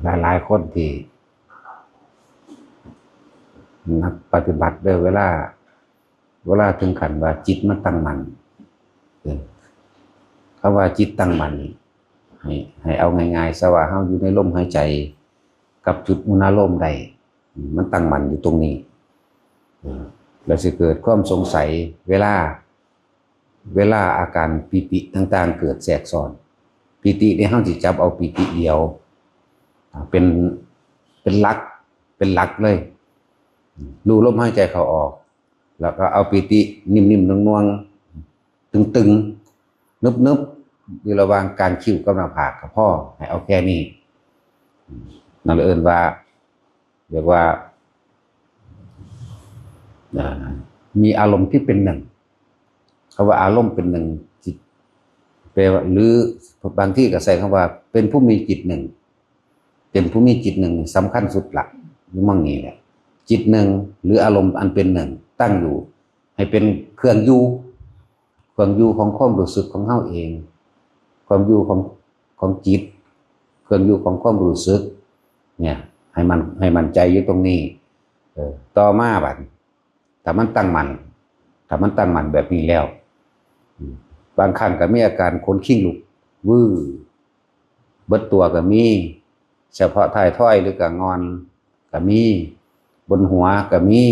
หลายคนที่นักปฏิบัติด้วยเวลาถึงขั้นว่าจิตมันตั้งมั่นคำว่าจิตตั้งมั่นให้เอาง่ายๆซะว่าเฮาอยู่ในลมหายใจกับจุดอุณาโลมใดมันตั้งมั่นอยู่ตรงนี้แล้วสิเกิดความสงสัยเวลาอาการปิติต่างๆเกิดแทรกซ้อนปิติในเฮาสิจับเอาปิติเดียวเป็นหลักเลยดูลมหายใจเข้าออกแล้วก็เอาปิตินิ่มๆนวลๆตึงๆนึบๆอยู่ระหว่างการคิ้วกับหน้าผากกับพ่อให้เอาแค่นี้นั่นเอิ้นว่าเรียกว่ามีอารมณ์ที่เป็นหนึ่งคำว่าอารมณ์เป็นหนึ่งจิตแปลว่าหรือบางที่ก็ใส่คำว่าเป็นผู้มีจิตหนึ่งเป็นผู้มีจิตหนึ่งสำคัญสุดหลักหรือมั่งนี้แหละจิตหนึ่งหรืออารมณ์อันเป็นหนึ่งตั้งอยู่ให้เป็นเครื่องอยู่ของความรู้สึกของเฮาเองความอยู่ของจิตเครื่องอยู่ของความรู้สึกเนี่ยให้มันใจอยู่ตรงนี้ต่อมาบัดถ้ามันตั้งมั่นแบบนี้แล้วบางครั้งก็มีอาการขนขิ้งลุกวื้อเบิดตัวก็มีเฉพาะท้ายถ้อยหรือก็งอนก็มีบนหัวก็มี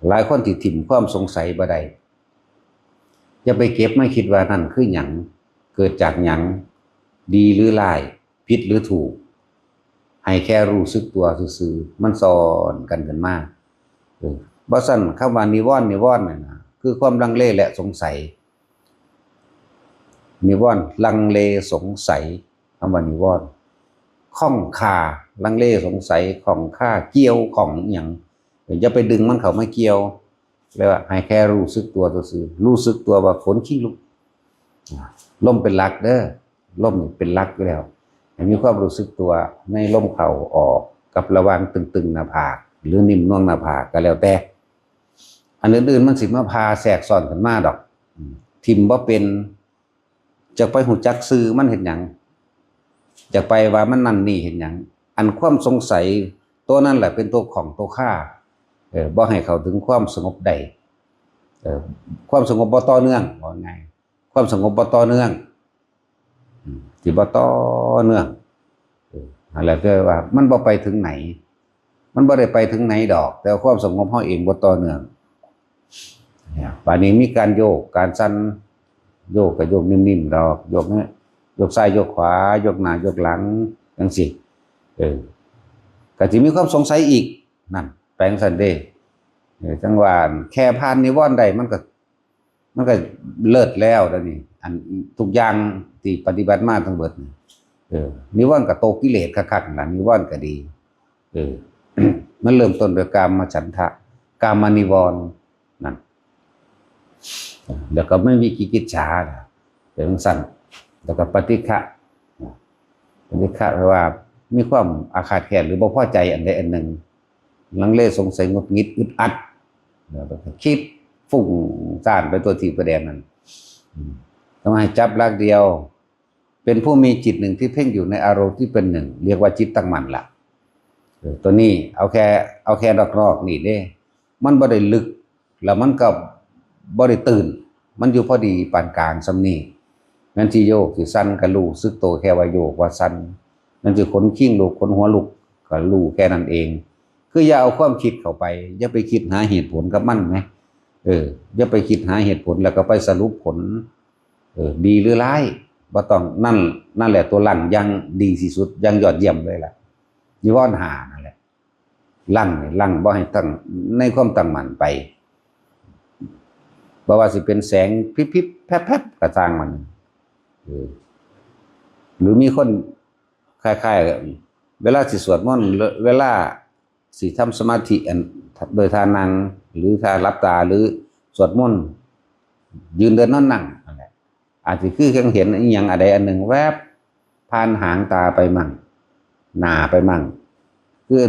หลายคนที่ถิ่มความสงสัยบ่ได้อย่าไปเก็บไม่คิดว่านั่นคือหยังเกิดจากหยังดีหรือร้ายผิดหรือถูกให้แค่รู้สึกตัวซื่อๆมันซ้อนกันมาบ่ซั่นคำว่านิวรณ์เนี่ยนะคือความลังเลและสงสัยนิวรณ์ลังเลสงสัยคำว่านิวรณ์ข้องคาลังเลสงสัยข้องคาเกี่ยวของหยังอย่าไปดึงมันเข้ามาเกี่ยวเรียกว่าให้แค่รู้สึกตัวซื่อรู้สึกตัวว่าขนขี้ลุกลมเป็นหลักเด้อลมเป็นหลักอยู่แล้วให้มีความรู้สึกตัวในลมเข้าออกกับระหว่างตึงๆหน้าผากหรือนิ่มน่วงหน้าผากก็แล้วแต่อันอื่นๆมันสิมาพาแทรกซ้อนกันมาดอกทิมบ่เป็นจะไปหูจักซื่อมันเห็นหยังจะไปว่ามันนั่นนี่เห็นหยังอันความสงสัยตัวนั้นแหละเป็นตัวของตัวข้าบ่ให้เขาถึงความสงบใดความสงบบ่ต่อเนื่องว่าไงความสงบบ่ต่อเนื่องที่บ่ต่อเนื่องอะไรก็ว่ามันบ่ไปถึงไหนมันบ่ได้ไปถึงไหนดอกแต่ความสงบเฮาเองบ่ต่อเนื่องป่านนี้มีการโยกการสั่นโยกก็โยกนิ่มๆดอกโยกเนี่ยยกซ้ายยกขวายกหน้ายกหลังจังซี่ก็สิมีความสงสัยอีกนั่นแปลงซั่นเด้จังว่าแค่ผ่านนิวรณ์ใดมันก็เลิศแล้วเดี๋ยวนี้อันทุกอย่างที่ปฏิบัติมาทั้งเบิดนิวรณ์ก็โตกิเลสคักๆล่ะนิวรณ์ก็ดีมันเริ่มต้นด้วยกามฉันทะกามนิวรณ์นั่นแล้วก็ไม่มีกิจฉาเป็นสั้นแล้วก็ปฏิฆะแปลว่ามีความอาฆาตแค้นหรือบ่พอใจอันใดอันหนึ่งลังเลสงสัยงุดหงิดอึดอัดแล้วก็คิดฟุ้งซ่านไปตัวที่ประเด็นนั้นทำให้จับหลักเดียวเป็นผู้มีจิตหนึ่งที่เพ่งอยู่ในอารมณ์ที่เป็นหนึ่งเรียกว่าจิตตั้งมั่นล่ะตัวนี้เอาแค่รอกๆนี่เด้มันบ่ได้ลึกแล้วมันก็บ่ได้ตื่นมันอยู่พอดีปานกลางซำนี้นั่นที่โยกที่สั่นก็รู้สึกตัวแค่ว่าโยกว่าสั่นนั่นคือขนขิ้งลุกขนหัวลุกก็รู้แค่นั้นเองคืออย่าเอาความคิดเข้าไปอย่าไปคิดหาเหตุผลกับมันนะอย่าไปคิดหาเหตุผลแล้วก็ไปสรุปผลดีหรือร้ายบ่ต้องนั่นแหละตัวลั่นยังดีที่สุดยังยอดเยี่ยมเลยล่ะนิวรณ์ห้านั่นแหละลั่นบ่ให้ตั้งในความตั้งมั่นไปบ่ว่าสิเป็นแสงพิบๆแพบๆก็สร้างมันหรือมีคนคล้ายๆเวลาสิสวดมนต์เวลาสิทำสมาธิโดยท่านั่งหรือท่าหลับตาหรือสวดมนต์ยืนเดินนอนนั่งนั่นแหละอาจจะคือเห็นอีหยังอะไรอันหนึ่งแวบผ่านหางตาไปมั่งหน้าไปมั่งคือ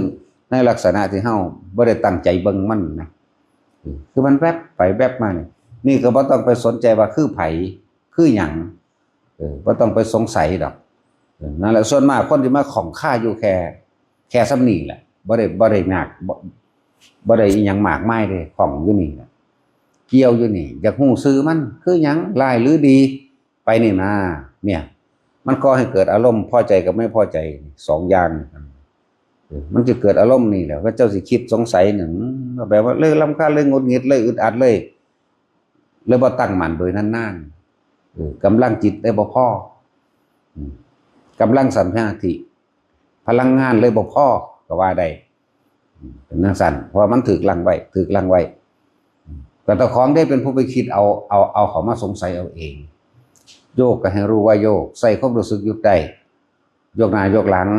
ในลักษณะที่เฮาบ่ได้ตั้งใจเบิ่งมันนะคือมันแวบไปแวบมานี่ก็บ่ต้องไปสนใจว่าคือไผคือหยังบ่ต้องไปสงสัยดอก นั่นแหละส่วนมากคนที่มาของค่าอยู่แค่ซ้ำนี่แหละบ่ได้หนักบ่ได้อีหยังมากมายเลยของอยู่นี่แหละเกี่ยวอยู่นี่อยากฮู้ซื้อมันคือหยังร้ายหรือดีไปนี่นะเนี่ยมันก็ให้เกิดอารมณ์พอใจกับไม่พอใจสองอย่างมันจะเกิดอารมณ์นี่แหละว่าเจ้าสิคิดสงสัยหนึ่งแบบว่าเลยรำคาญเลยงดหงิดเลยอึดอัดเลยบ่ตั้งมั่นโดยนานๆกำลังจิตได้บ่พอกำลังสัมผัสที่พลังงานเลยบ่พอก็ว่าได้เป็นนักสั่นเพราะมันถือลังไว้ก็ตะของได้เป็นผู้ไปคิดเอาเขามาสงสัยเอาเองโยกก็ให้รู้ว่าโยกใส่ความรู้สึกหยุดได้โยกหน้าโยกหลัง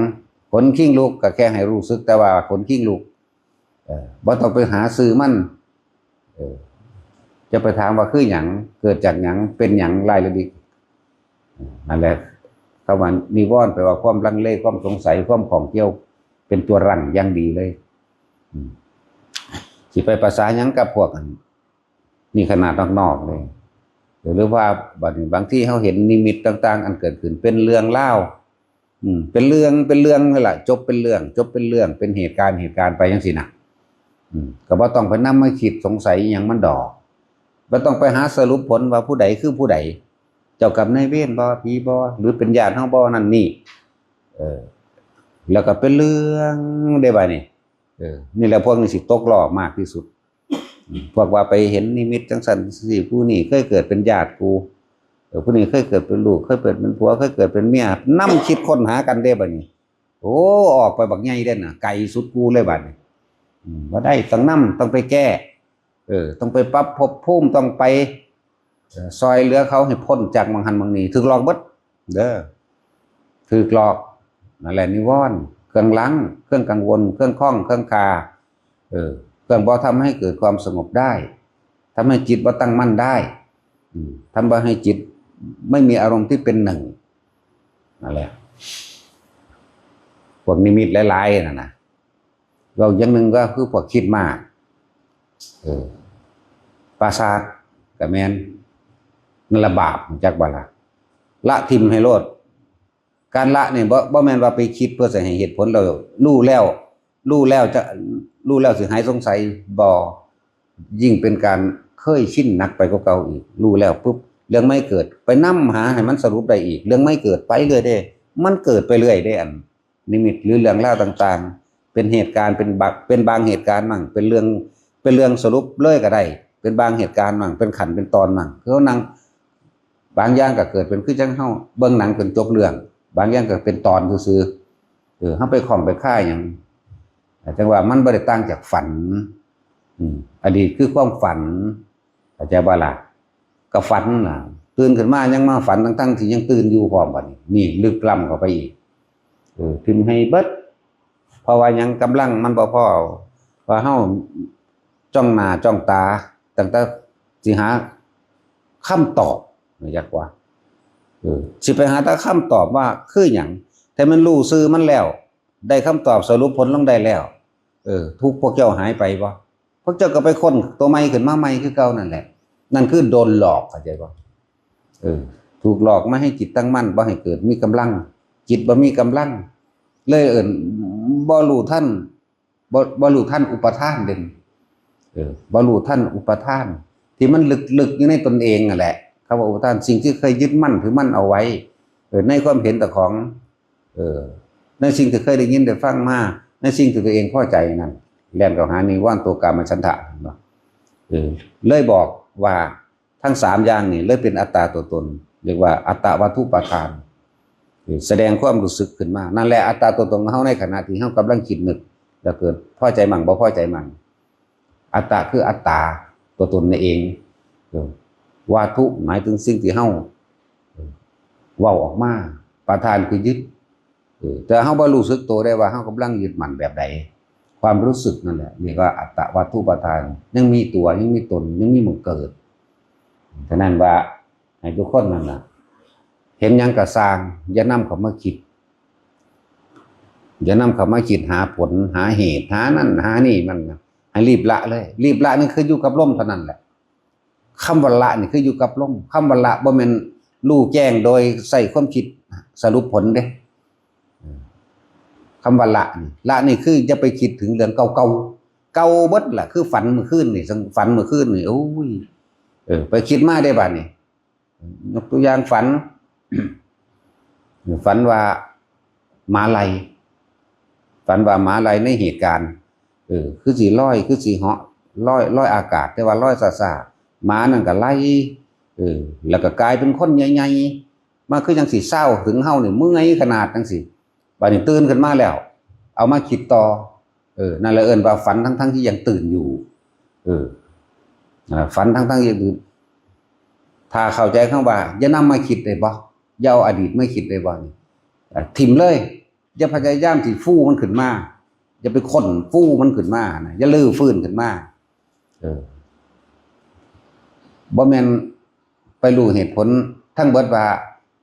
ขนขิ้งลุกก็แค่ให้รู้สึกแต่ว่าขนขิ้งลุกบ่ต้องไปหาซื้อมันจะไปถามว่าคือหยังเกิดจากหยังเป็นหยังรายละเอียดนั่นแหละคำว่านิวรณ์แปลว่าความลังเลความสงสัยความของเกี่ยวเป็นตัวรั้งอย่างดีเลยสิไปภาษาหยังกับพวกนี่ขนาดนอกๆเลยหรือว่าบางที่เขาเห็นนิมิตต่างๆอันเกิดขึ้นเป็นเรื่องเล่าเป็นเรื่องนั่นแหละจบเป็นเรื่องเป็นเหตุการณ์ไปยังสินะก็บ่ต้องไปนำมาคิดสงสัยอย่างมันดอกบ่ต้องไปหาสรุปผลว่าผู้ใดคือผู้ใดเจ้ากรรมนายเวรบ่ผีบ่หรือเป็นญาติเฮาบ่นั่นนี่แล้วก็เป็นเรื่องได้บ่นี่นี่แหละพวกนี้สิตกหลอกมากที่สุดพวกว่าไปเห็นนิมิตจังซั่นสิผู้นี้เคยเกิดเป็นญาติกูผู้นี้เคยเกิดเป็นลูกเคยเกิดเป็นผัวเคยเกิดเป็นเมียนำคิดค้นหากันได้บ่นี่โอ้ออกไปบักใหญ่เด้น่ะไกลสุดกูเลยบัดนี้บ่ได้ต้องไปแก้ต้องไปปรับภพภูมิต้องไปซอยเหลือเขาให้พ้นจากมังหันมังนีถึกหลอกเบิดเด้อถึกหลอกนั่นแหละนิวรณ์เครื่องลังเครื่องกังวลเครื่องข้องเครื่องคาเครื่องบ่ทำให้เกิดความสงบได้ทำให้จิตบ่ตั้งมั่นได้ทำให้จิตไม่มีอารมณ์ที่เป็นหนึ่งนั่นแหละพวกนิมิตหลายๆนะเราอย่างหนึ่งก็คือพวกคิดมากปราสาทกับแมนนั่นละบาปจากบาละทิมให้โลดการละเนี่ยบ่แมนว่าไปคิดเพื่อจะให้เหตุผลเรารู้แล้วสิหายสงสัยบ่ยิ่งเป็นการเคยชินหนักไปกว่าเก่าอีกรู้แล้วปุ๊บเรื่องไม่เกิดไปนำหาให้มันสรุปได้อีกเรื่องไม่เกิดไปเรื่อยได้มันเกิดไปเรื่อยได้อันนิมิตหรือเรื่องเล่าต่างๆเป็นเหตุการณ์เป็นบางเหตุการณ์มั่งเป็นเรื่องสรุปเลยก็ได้เป็นบางเหตุการณ์มั่งเป็นขันเป็นตอนมั่งเขานั่งบางอย่างก็เกิดเป็นคือจังเฮาเบิ่งหนังเป็นจบเรื่องบางอย่างก็เป็นตอนซื่อเฮาไปข่อมไปค่ายหยังจังว่ามันบ่ได้ต่างจากฝันอดีตคือความฝันเข้าใจบ่ล่ะก็ฝันน่ะตื่นขึ้นมายังมาฝันทั้งที่ยังตื่นอยู่พร้อมบัดนี้นี่ลึกล้ำเข้าไปอีกพิมพ์ให้เบิดเพราะว่ายังกำลังมันบ่พอว่าเฮาจ้องหน้าจ้องตาตั้งแต่สิหาคำตอบอยากว่าสิไปหาแต่คำตอบว่าคือหยังแต่มันรู้ซื่อมันแล้วได้คำตอบสรุปผลลงได้แล้วทุกพวกเจ้าหายไปบ่พวกเจ้าก็ไปค้นตัวใหม่ขึ้นมาใหม่คือเก่านั่นแหละนั่นคือโดนหลอกเข้าใจบ่ถูกหลอกไม่ให้จิตตั้งมั่นบ่ให้เกิดมีกำลังจิตบ่มีกำลังเลยบ่รู้ท่านอุปทานเด่นบ่รู้ท่านอุปทานที่มันลึกๆอยู่ในตนเองนั่นแหละคำว่าอุปทานสิ่งที่เคยยึดมั่นถือมั่นเอาไว้ในความเห็นแต่ของในสิ่งที่เคยได้ยินได้ฟังมาในสิ่งที่ตัวเองพอใจนั่นแล่นเข้าหานิวรณ์ตัวกามฉันทะเลยบอกว่าทั้ง3อย่างนี่เลยเป็นอัตตาตัวตนเรียกว่าอัตตวัตถุปทานแสดงความรู้สึกขึ้นมานั่นแหละอัตตาตัวตนของเฮาในขณะที่เฮากำลังคิดนึกแล้วเกิดพอใจมั่งบ่พอใจมั่งอัตตาคืออัตตาตัวตนนั่นเองวาทุหมายถึงสิ่งที่เฮาเว้าออกมาประธานคือยึดแต่เฮาบ่รู้สึกตัวได้ว่าเฮากำลังยึดมั่นแบบใดความรู้สึกนั่นแหละเรียกว่าอัตตวัตถุปทานยังมีตัวยังมีตนยังมีหมู่เกิดฉะนั้นว่าให้ทุกคนนั่นน่ะเห็นหยังก็สร้างอย่านำเข้ามาคิดอย่านำเข้ามาคิดหาผลหาเหตุหานั่นหานี่มันให้รีบละเลยรีบละนี่คืออยู่กับลมเท่านั้นแหละคำว่าละนี่คืออยู่กับลมคำว่าละบ่แม่นรู้แจ้งโดยใส่ความคิดสรุปผลเด้ คำว่าละนี่คือจะไปคิดถึงเรื่องเก่าเก่าเบิดล่ะคือฝันเมื่อคืนนี่ฝันเมื่อคืนนี่โอ้ยไปคิดมาได้บัดนี่ยกตัวอย่างฝัน ฝันว่าหมาลัยฝันว่าหมาลัยในเหตุการณ์คือสีลอยคือสีเหาะลอยอากาศแต่ว่าลอยซ่าหมานั่นก็ไล่แล้วก็กลายเป็นคนใหญ่ๆมาคือจังสีเศร้าถึงเฮานี่เมื่อยขนาดจังสิบัดนี้ตื่นขึ้นมาแล้วเอามาคิดต่อนั่นแหละว่าฝันทั้งที่ยังตื่นอยู่ฝันทั้งที่ยังตื่นถ้าเข้าใจคำว่าอย่านำมาคิดได้บ่อย่าเอาอดีตไม่คิดได้บ่นี่ถิ่มเลยอย่าพยายามสิฟู่มันขึ้นมาอย่าไปค้นฟู่มันขึ้นมานะอย่าลื้อฟื้นขึ้นมาบ่แม่นไปรู้เหตุผลทั้งเบิดว่า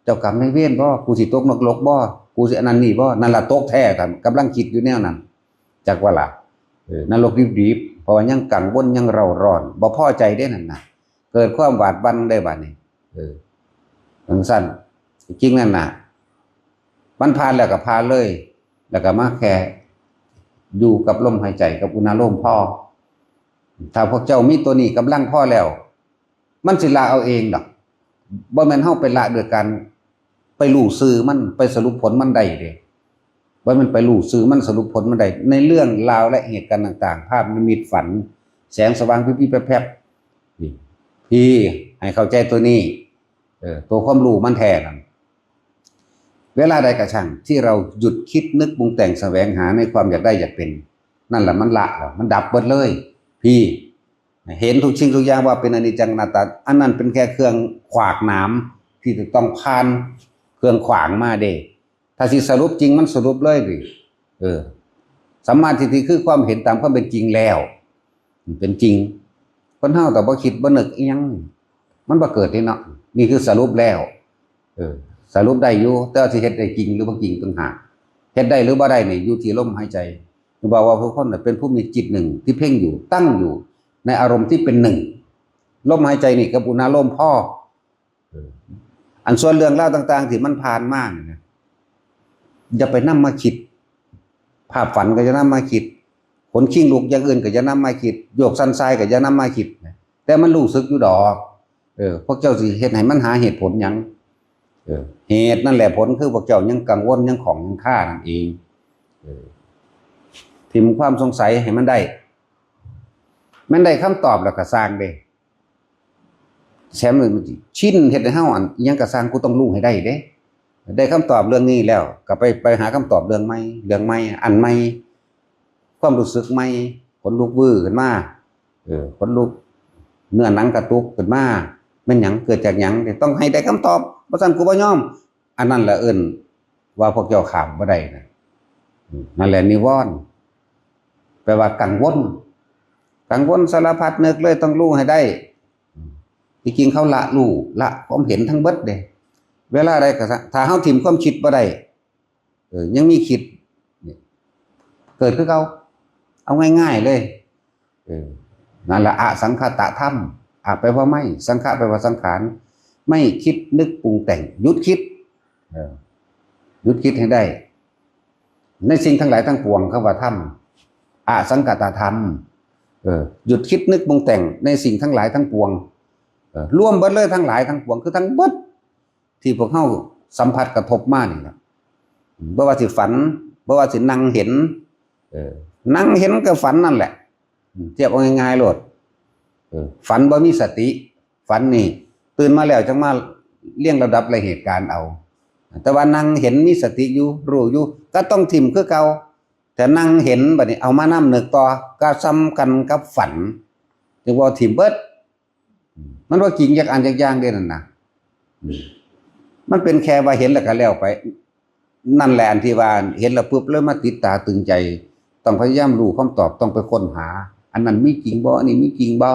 เจ้ากรรมนายเวรบ่กูสิตกนรกบ่กูสิอันนั้นนี่บ่นั่นล่ะตกแท้ครับกำลังคิดอยู่แนวนั้นจักว่าล่ะนรกดิบๆเพราะว่ายังกังวลยังเร่าร้อนบ่พอใจได้นั่นน่ะเกิดความหวาดหวั่นได้บัดนี้จังซั่นจริงนั่นน่ะมันผ่านแล้วก็ผ่านเลยแล้วก็มาแค่อยู่กับลมหายใจกับอุณหภูมิพอถ้าพวกเจ้ามีตัวนี้กำลังพอแล้วมันสิละเอาเองดอกบ่แม่นเฮาไปละด้วยกันไปรู้ซื่อมันไปสรุปผลมันได้เด้บ่แม่นไปรู้ซื่อมันสรุปผลมันได้ในเรื่องราวและเหตุการณ์ต่างๆภาพนิมิตฝันแสงสว่างพิบๆแพรบๆพี่ให้เข้าใจตัวนี้ตัวความรู้มันแท้นั่นเวลาใดก็ช่างที่เราหยุดคิดนึกปรุงแต่งแสวงหาในความอยากได้อยากเป็นนั่นแหละมันละแล้วมันดับหมดเลยพี่เห็นทุกสิ่งทุกอย่างว่าเป็นอนิจจังอนัตตาอันนั้นเป็นแค่เครื่องขวากน้ำที่จะต้องผ่านเครื่องขวางมาเด้ถ้าสิสรุปจริงมันสรุปเลยดิสัมมาทิฏฐิคือความเห็นตามความเป็นจริงแล้วเป็นจริงคนเฮาแต่บ่คิดบ่นึกอีหยังมันบ่เกิดนี่เนาะนี่คือสรุปแล้วสรุปได้อยู่แต่สิเฮ็ดได้จริงหรือบ่จริงต่างหากเฮ็ดได้หรือบ่ได้นี่อยู่ที่ลมหายใจบอกว่าทุกคนเป็นผู้มีจิตหนึ่งที่เพ่งอยู่ตั้งอยู่ในอารมณ์ที่เป็นหนึ่งลมหายใจนี่กับอุณหภูมิพ่ออันส่วนเรื่องเล่าต่างๆที่มันผ่านมาเนี่ยอย่าไปนำมาคิดภาพฝันก็จะนำมาคิดขนขิ้งลุกอย่างอื่นก็จะนำมาคิดโยกสันทรายก็จะนำมาคิดแต่มันรู้สึกอยู่ดอกพวกเจ้าสิเฮ็ดให้มันหาเหตุผลหยังเหตุนั่นแหละผลคือพวกเจ้ายังกังวลยังของยังฆ่านั่นเองทิมความสงสัยให้มันได้คำตอบแล้วก็สร้างเด้แชมป์มันชิ้นเฮ็ดให้เฮาอันยังก็สร้างกูต้องรู้ให้ได้คำตอบเรื่องนี้แล้วก็ไปหาคำตอบเรื่องใหม่อันใหม่ความรู้สึกใหม่ขนลุกวื้อขึ้นมาขนลุกเนื้อหนังกระตุกขึ้นมาแม่นหยังเกิดจากหยังต้องให้ได้คำตอบบ่ซั่นกูบ่ยอมอันนั้นแหละว่าพวกเจ้าข้ามบ่ได้นั่นแหละนิวรณ์แปลว่ากังวลสารพัดนึกเลยต้องรู้ให้ได้ที่จริงเขาละความเห็นทั้งเบิดเด้เวลาใดก็ถ้าเฮาถิ่มความคิดบ่ได้ยังมีคิดเกิดคือเก่าเอาง่ายๆเลยนั่นละอสังขตธรรมแปลว่าไม่สังขะแปลว่าสังขารไม่คิดนึกปรุงแต่งหยุดคิดให้ได้ในสิ่งทั้งหลายทั้งปวงคำว่าธรรมอสังขตธรรมหยุดคิดนึกปรุงแต่งในสิ่งทั้งหลายทั้งปวงรวมเบิดเลยทั้งหลายทั้งปวงคือทั้งเบิดที่พวกเฮาสัมผัสกระทบมานี่ครับบ่ว่าสิฝันบ่ว่าสินั่งเห็นนั่งเห็นกับฝันนั่นแหละเทียบเอาง่ายๆโลดฝันบ่มีสติฝันนี่ตื่นมาแล้วจังมาเรียงระดับรายเหตุการณ์เอาแต่ว่านั่งเห็นมีสติอยู่รู้อยู่ก็ต้องถิ่มคือเก่าแต่นั่งเห็นบัดนี้เอามานำนึกต่อก็ซ้ำกันกับฝันจึงว่าถิ่มเบิดมันว่ากิ่งจากอันจากอย่างเด้นั่นนะมันเป็นแค่ว่าเห็นแล้วก็แล้วไปนั่นแหละอันที่ว่าเห็นแล้วปุ๊บแล้วมาติดตาตึงใจต้องพยายามรู้คำตอบต้องไปค้นหาอันนั้นมีจริงบ่อันนี้มีจริงบ่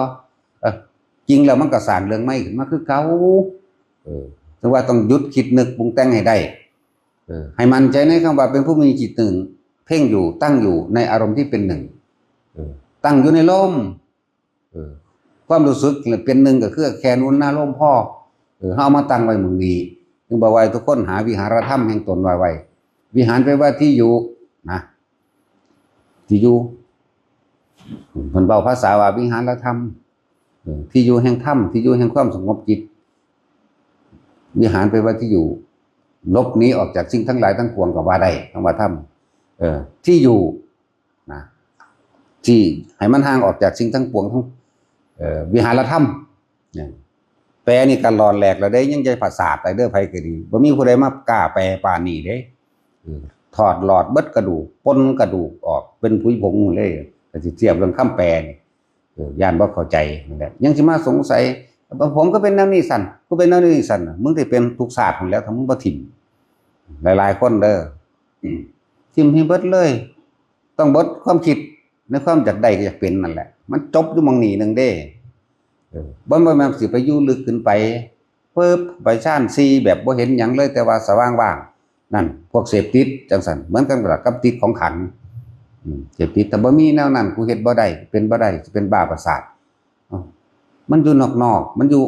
จริงแล้วมันก็สร้างเรื่องใหม่ขึ้นมาคือเก่าถึงว่าต้องหยุดคิดนึกปรุงแต่งให้ได้ให้มั่นใจในคำว่าเป็นผู้มีจิตหนึ่งเพ่งอยู่ตั้งอยู่ในอารมณ์ที่เป็นหนึ่งตั้งอยู่ในลมความรู้สึกเป็นหนึ่งก็คือแค่นู้นหน้าลมพ่อเฮามาตั้งไว้มึงนี้จึงบอกว่าทุกคนหาวิหารธรรมแห่งตนไว้วิหารแปลว่าที่อยู่ นะที่อยู่เพิ่นเว้าภาษาว่าวิหารธรรมที่อยู่แห่งธรรมที่อยู่แห่งความสงบจิตวิหารไปว่าที่อยู่ลบหนีออกจากสิ่งทั้งหลายทั้งปวงก็ว่าได้คำว่าธรรมที่อยู่นะที่ให้มันห่างออกจากสิ่งทั้งปวงทั้งวิหารธรรมเนี่ยแปลนี่กันรอนแหลกแล้วได้ยังใจภาษาไตเด้อไผก็ดีบ่มีผู้ใดมากล้าแปลปานนี้เด้ถอดหลอดเบิดกระดูกปนกระดูกออกเป็นผุยผงเลยก็สิเทียบเรื่องคำแปลนี่ย่านบ่เข้าใจนั่นแหละยังสิมาสงสัยผมก็เป็นแนวนี้สั่นกูเป็นแนวนี้สั่นมึงสิเป็นทุกศาสตร์ของแล้วถ้ามึงบ่ถิ่มหลายๆคนเด้อถิ่มให้เบิดเลยต้องเบิดความคิดในความอยากได้ก็อยากเป็นนั่นแหละมันจบอยู่หม้องนี้นึงเด้บ่แม่นสิไปอยู่ลึกขึ้นไปปึ๊บไปชาน4แบบบ่เห็นหยังเลยแต่ว่าสว่างว่างนั่นพวกเสพติดจังซั่นเหมือนกันกับติดของขังเสพติดแต่บ่มีแนวนั้นกูเฮ็ดบ่ได้เป็นบ่ได้สิเป็นบ้าประสาทมันอยู่นอกๆมันอยู่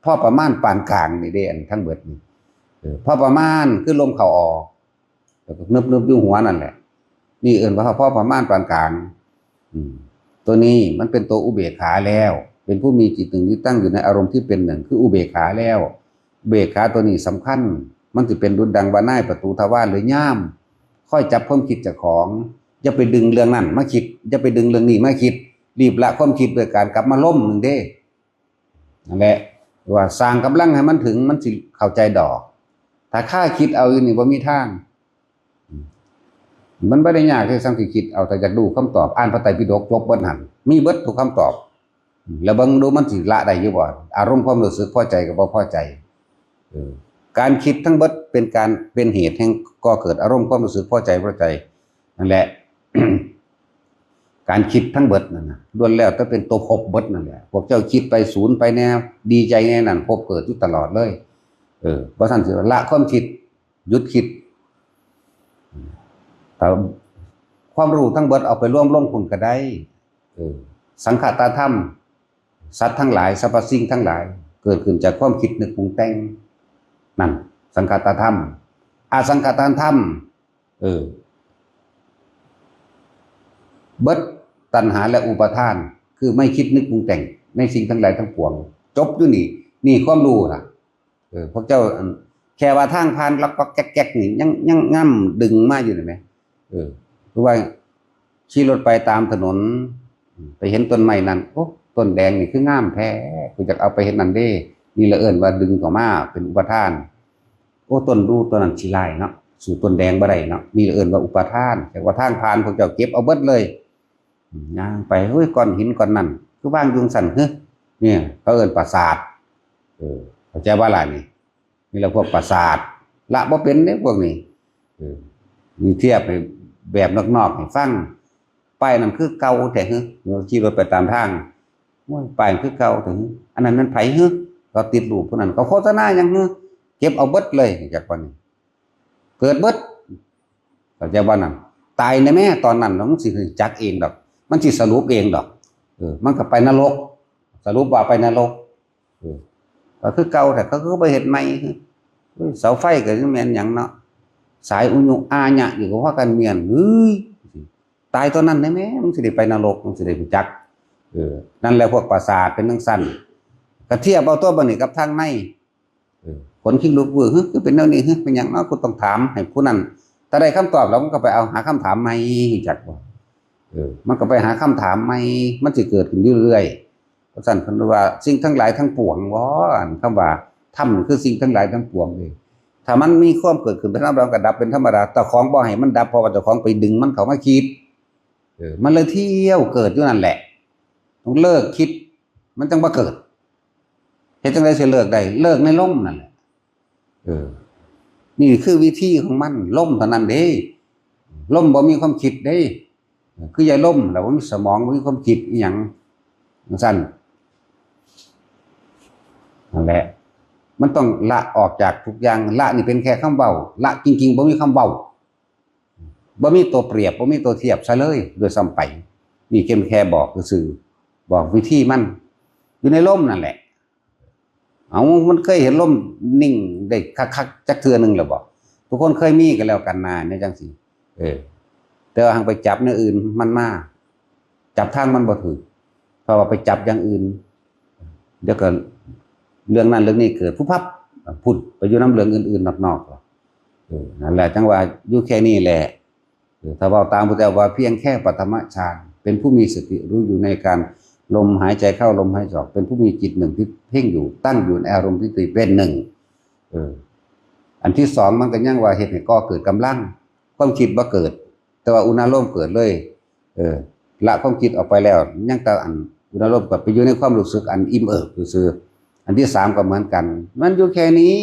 พอประมาณปานกลางนี่เด้อันทั้งเบิดนี่พอประมาณคือลมเข้าออกแล้วก็นึบๆอยู่หัวนั่นแหละนี่เอิ้นว่าพอประมาณปานกลางตัวนี้มันเป็นตัวอุเบกขาแล้วเป็นผู้มีจิตหนึ่งที่ตั้งอยู่ในอารมณ์ที่เป็นหนึ่งคืออุเบกขาแล้วเบกขาตัวนี้สำคัญมันจะเป็นดุจดังบานายประตูทวารหรือย่ามค่อยจับความคิดเจ้าของอย่าไปดึงเรื่องนั้นมาคิดอย่าไปดึงเรื่องนี้มาคิดรีบละความคิดโดยการกลับมาล้มหนึ่งเด้นั่นแหละว่าสร้างกำลังให้มันถึงมันสิเข้าใจดอกถ้าข้าคิดเอาอยู่นี่บ่มีทางมันไม่ได้ยากที่สังคิดเอาแต่อยากดูคำตอบอ่านพระไตรปิฎกจบเบิดหันมีเบิดทุกคำตอบแล้วเบิ่งดูมันสิละได้อยู่บ่อารมณ์ความรู้สึกพอใจกับบ่พอใจการคิดทั้งเบิดเป็นเหตุแห่งก่อเกิดอารมณ์ความรู้สึกพอใจพอใจนั่นแหละ การคิดทั้งเบิดนั่นน่ะล้วนแล้วแต่เป็นตัวภพเบิดนั่นแหละพวกเจ้าคิดไปศูนย์ไปแนวดีใจแน่นั่นภพเกิดอยู่ตลอดเลยเพราะท่านสิละความคิดหยุดคิดแต่ความรู้ทั้งเบิดเอาไปร่วมลงทุนก็ได้สังขตธรรมสัตว์ทั้งหลายสรรพสิ่งทั้งหลายเกิดขึ้นจากความคิดนึกปรุงแต่งนั่นสังขตธรรมอาสังขตธรรมเบิดตัณหาและอุปาทานคือไม่คิดนึกปรุงแต่งในสิ่งทั้งหลายทั้งปวงจบอยู่นี่ความรู้ล่ะพวกเจ้าแค่ว่าทางผ่านแล้วก็แก๊กๆนี่ยังง่ำดึงมาอยู่เห็นไหมคือว่าขี่รถไปตามถนนไปเห็นต้นไม้นั้นโอ้ต้นแดงนี่คืองามแท้กูจะเอาไปเห็นนั่นเด้นี่ละเอิ้นว่าดึงเข้ามาเป็นอุปทานโอ้ต้นดูต้นนั้นสิลายเนาะสู่ต้นแดงบ่ได้เนาะนี่ละเอิ้นว่าอุปทานแต่ว่าทางผ่านพวกเจ้าเก็บเอาเบิดเลยย่างไปเฮ้ยก้อนหินก้อนนั่นคือว่างยุงสั่นเนี่ยเขาเอิ้นปราสาทเข้าใจว่าอะไรนี่เราพวกปราสาทละบ่เป็นเนี่ยพวกนี้มีเทียบแบบนอกๆให้ฟังป้ายนั่นคือเก่าแต่เราขี่รถไปตามทางป้ายคือเก่าถึงอันนั้นมันไผเราติดรูปพวกนั้นเขาโฆษณาอย่างเก็บเอาเบิดเลยจากวันนี้เกิดเบิดเข้าใจว่านั่นตายในแม่ตอนนั้นมันสิจักเองดอกมันสิสรุปเองดอกมันก็ไปนรกสรุปว่าไปนรกก็คือเก่าแต่เขาก็ไปเห็นใหม่เสาไฟก็แม่นหยังเนาะสายอุญุอาญะอยู่กับว่ากันเมียนตายตอนนั้นได้ไหมมึงสิได้ไปนรกมึงสิได้ไปจักนั่นแหละพวกปราสาทเป็นทั้งสั้นกระเทียบเอาตัวบันนี้กับทางในผลคิงลูกเวอร์คือเป็นแนวนี้เป็นอย่างนั้นกูต้องถามให้ผู้นั้นถ้าได้คำตอบแล้วมันก็ไปเอาหาคำถามใหม่จักว่ามันก็ไปหาคำถามใหม่มันจะเกิดขึ้นเรื่อยๆเพราะฉะนั้นคำว่าสิ่งทั้งหลายทั้งปวงคำว่าธรรมคือสิ่งทั้งหลายทั้งปวงเลยถ้ามันมีความเกิดขึ้นเป็นธรรมดาก็ดับเป็นธรรมดาแต่ของบ่ให้มันดับเพราะว่าเจ้าของไปดึงมันเข้ามาคิดมันเลยเที่ยวเกิดอยู่นั่นแหละต้องเลิกคิดมันจังบ่เกิดเฮ็ดจังได๋สิเลิกได้เลิกในลมนั่นแหละนี่คือวิธีของมันลมเท่านั้นเด้ลมบ่มีความคิดเด้คืออย่าลมแล้วบ่มีสมองบ่มีความคิดอีหยังซั่นนั่นแหละมันต้องละออกจากทุกอย่างละนี่เป็นแค่คำเว้าละจริงๆบ่มีคำเว้าบ่มีตัวเปรียบบ่มีตัวเทียบซะเลยโดยซ้ำไปนี่แค่บอกซื่อบอกวิธีมันอยู่ในลมนั่นแหละเอามันเคยเห็นลมนิ่งได้คักๆจักเทื่อนึงแล้วบ่ทุกคนเคยมีกันแล้วกันนาเนี่ยจังซี่ แต่ว่าหางไปจับเนื้ออื่นมันมาจับทางมันบ่ถือเพราะว่าไปจับอย่างอื่นเดี๋ยวก็เรื่องนั้นเรื่องนี้เกิดผู้พับพุ่นไปอยู่น้ำเรื่องอื่นๆนอกๆนั่นแหละจังว่าอยู่แค่นี้แหละถ้าเว้าตามพุทธเจ้าว่าเพียงแค่ปฐมฌานเป็นผู้มีสติรู้อยู่ในการลมหายใจเข้าลมหายใจออกเป็นผู้มีจิตหนึ่งที่เพ่งอยู่ตั้งอยู่ในอารมณ์ที่ติเป็นหนึ่งอันที่สองมันก็ยังว่าเหตุให้ก่อเกิดกำลังความคิดบ่เกิดแต่ว่าอุณาโลมเกิดเลยละความคิดออกไปแล้วยังแต่อันอุณาโลมก็ไปอยู่ในความรู้สึกอันอิ่มเอิบซื่ออันที่สามก็เหมือนกันมันอยู่แค่นี้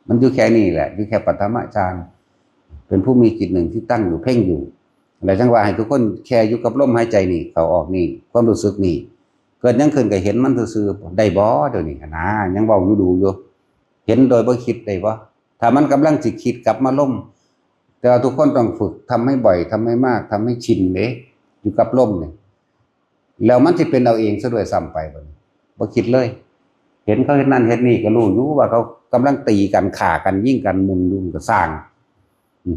มันอยู่แค่นี้แหละอยู่แค่ปฐมฌานเป็นผู้มีจิตหนึ่งที่ตั้งอยู่เพ่งอยู่อะไรจังว่าให้ทุกคนแค่อยู่กับลมหายใจนี่เข้าออกนี่ความรู้สึกนี่เกิดยังขึ้นก็เห็นมันซื่อๆได้บ่เดี๋ยวนี้นะยังเว้าอยู่ดูอยู่เห็นโดยบ่คิดได้บ่ถ้ามันกำลังสิคิดกลับมาลมแต่ทุกคนต้องฝึกทำให้บ่อยทำให้มากทำให้ชินเด้อยู่กับลมเนี่ยแล้วมันสิเป็นเอาเองซะด้วยซ้ำไปบ่คิดเลยเห็นเขาเห็นนั่นเห็นนี่ก็รู้อยู่ว่าเขากำลังตีกันฆ่ากันยิงกันมุนยุ่งก็สร้าง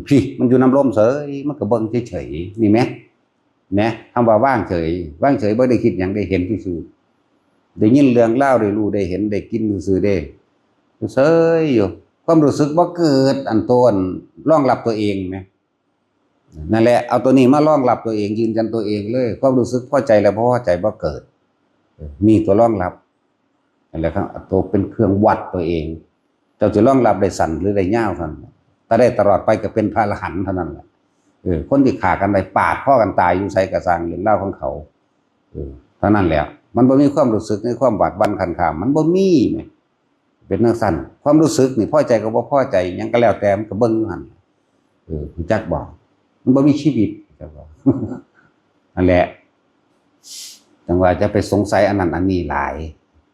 พี่มันอยู่น้ำลมเฉยมันก็เบิ่งเฉยๆนี่แหมนะคำว่าว่างเฉยบ่ได้คิดหยังได้เห็นซื่อได้ยินเรื่องเล่าได้รู้ได้เห็นได้กินซื่อได้เฉยอยู่ความรู้สึกบ่เกิดอันโตนรองรับตัวเองนะนั่นแหละเอาตัวนี้มารองรับตัวเองยืนยันตัวเองเลยความรู้สึกพอใจแล้วพอใจบ่เกิดนี่ตัวรองรับนั่นแหละครับตัวเป็นเครื่องวัดตัวเองเจ้าจะรองรับได้สั่นหรือได้ยาวกันถ้าได้ตลอดไปก็เป็นพระอรหันต์เท่านั้นแหละคนที่ฆ่ากันไปปาดพ่อกันตายอยู่ใส่กระสังเรื่องเล่าของเขาเท่านั้นแหละมันบ่มีความรู้สึกในความหวาดหวั่นขันขามมันบ่มีแหมเป็นนักสั่นความรู้สึกนี่พอใจก็บ่พอใจหยังก็แล้วแต่มันก็เบิ่งอยู่หั่นจักบอกมันบ่มีชีวิตจักบอกนั่นแหละจังว่าจะไปสงสัยอันนั้นอันนี้หลาย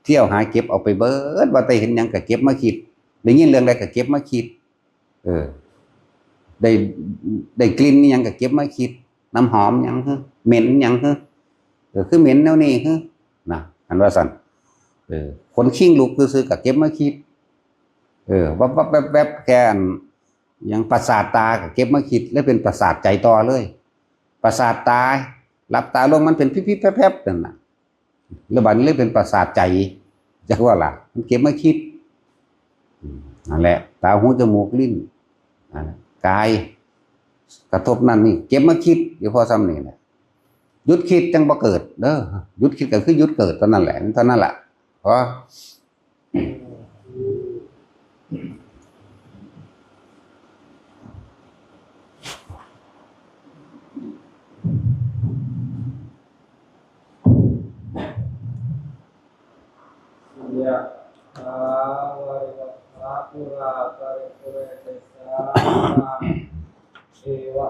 เที่ยวหาเก็บเอาไปเบิดว่าแต่เห็นหยังก็เก็บมาคิดได้ยินเรื่องใดก็เก็บมาคิดได้กลิ่นหยังก็เก็บมาคิดน้ำหอมหยังฮึเหม็นหยังฮึคือเหม็นแนวนี้ฮึนะอันว่าสั่นคนขิ้งลูกซื่อๆก็เก็บมาคิดวับแวบแค่ยังประสาทตาก็เก็บมาคิดแล้วเป็นประสาทใจต่อเลยประสาทตาหลับตาลงมันเป็นพิๆแพบๆนั่นน่ะแล้วบัดนี้เลยเป็นประสาทใจจักว่าล่ะมันเก็บมาคิดนั่นแหละตาหูจมูกลิ้นกายกระทบนั่นนี่เก็บมาคิดเดี๋ยวพอซ้ำนี่แหละหยุดคิดจังบ่เกิดเด้อหยุดคิดก็คือหยุดเกิดเท่านั้นแหละเท่านั้นแหละเพราะยะถาวาริวหาปุราปริปุเรติสาเอวะ